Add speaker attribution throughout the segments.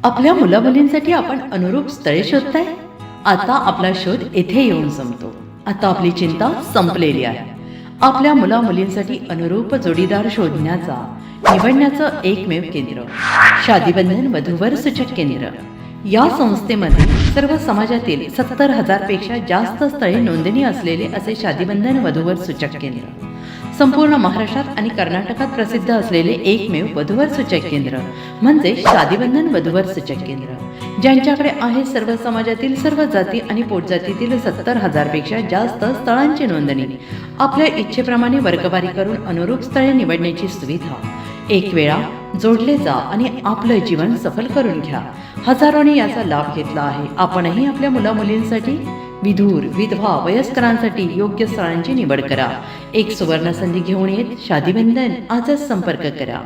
Speaker 1: आपल्या मुलामुलींसाठी आपण अनुरूप स्थळे शोधताय? आता आपला शोध येथे येऊन संपतो. आता आपली चिंता संपलेली आहे. आपल्या मुलामुलींसाठी अनुरूप जोडीदार शोधण्याचा निवडण्याचं एकमेव केंद्र शादीबंधन वधूवर सूचक केंद्र. या संस्थेमध्ये सर्व समाजातील 70,000 पेक्षा जास्त स्थळे नोंदणी असलेले असे शादीबंधन वधूवर सूचक केंद्र. संपूर्ण महाराष्ट्रात आणि कर्नाटकात प्रसिद्ध असलेले एकमेव वधूवर सूचक केंद्र म्हणजे शादीबंधन वधूवर सूचक केंद्र, ज्यांच्याकडे आहे सर्व समाजातील सर्व जाती आणि पोटजातीतील 70,000 पेक्षा जास्त स्थळांची नोंदणी. आपल्या इच्छेप्रमाणे वर्गवारी करून अनुरूप स्थळे निवडण्याची सुविधा. एक वेळा जोडले जा आणि आपलं जीवन सफल करून घ्या. हजारोंनी याचा लाभ घेतला आहे. आपणही आपल्या मुलामुलींसाठी, विधूर, विधवा, वयस्करांसाठी योग्य स्थळांची निवड करा. एक सुवर्ण संधी घेऊन येत शादीबंधन. आजच संपर्क करा.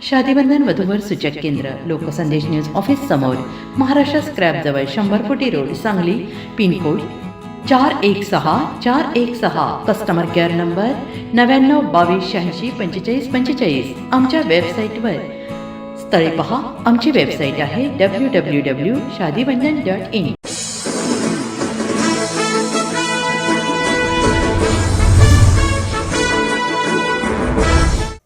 Speaker 1: शादीबंधन वधूवर सूचक केंद्र, लोकसंदेश न्यूज ऑफिस समोर, महाराष्ट्र स्क्रॅप जवळ, 100 फुटी road, Sangli. Pin code 416416. Customer care number 9922864545. आमच्या वेबसाईटवर स्थळे पहा. आमची वेबसाईट आहे www.shadibandhan.in.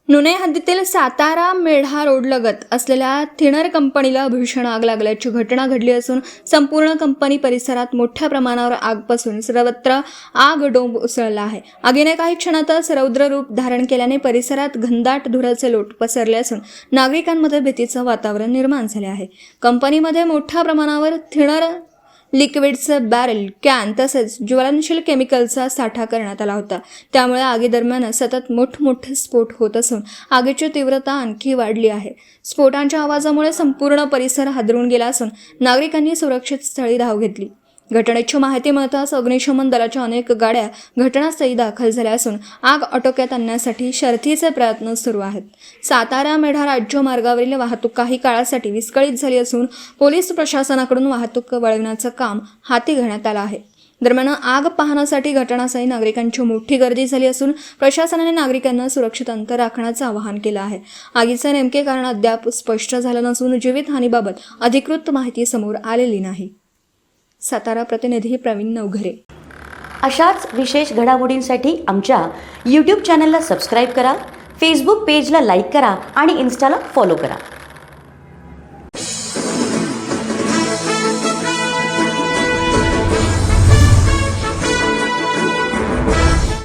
Speaker 2: नुणे हद्दीतील सातारा मेढा रोडलगत असलेल्या थिनर कंपनीला भीषण आग लागल्याची घटना घडली असून संपूर्ण कंपनी परिसरात मोठ्या प्रमाणावर आग पसरून सर्वत्र आग डोंब उसळला आहे. आगीने काही क्षणातच रौद्र रूप धारण केल्याने परिसरात घनदाट धुराचे लोट पसरले असून नागरिकांमध्ये भीतीचं वातावरण निर्माण झाले आहे. कंपनीमध्ये मोठ्या प्रमाणावर थिनर लिक्विडचं बॅरल, कॅन तसेच ज्वलनशील केमिकलचा साठा करण्यात आला होता. त्यामुळे आगीदरम्यान सतत मोठमोठे स्फोट होत असून आगीची तीव्रता आणखी वाढली आहे. स्फोटांच्या आवाजामुळे संपूर्ण परिसर हादरून गेला असून नागरिकांनी सुरक्षित स्थळी धाव घेतली. घटनेची माहिती मिळताच अग्निशमन दलाच्या अनेक गाड्या घटनास्थळी दाखल झाल्या असून आग आटोक्यात आणण्यासाठी शर्थीचे प्रयत्न सुरू आहेत. सातारा मेढा राज्य मार्गावरील वाहतूक काही काळासाठी विस्कळीत झाली असून पोलीस प्रशासनाकडून वाहतूक वळवण्याचं काम हाती घेण्यात आलं आहे. दरम्यान आग पाहण्यासाठी घटनास्थळी नागरिकांची मोठी गर्दी झाली असून प्रशासनाने नागरिकांना सुरक्षित अंतर राखण्याचं आवाहन केलं आहे. आगीचे नेमके कारण अद्याप स्पष्ट झालं नसून जीवितहानीबाबत अधिकृत माहिती समोर आलेली नाही. सातारा प्रतिनिधी प्रवीण नवघरे.
Speaker 3: अशाच विशेष घडामोडींसाठी आमच्या YouTube चॅनलला सबस्क्राईब करा, फेसबुक पेजला लाईक करा आणि इन्स्टाला फॉलो करा.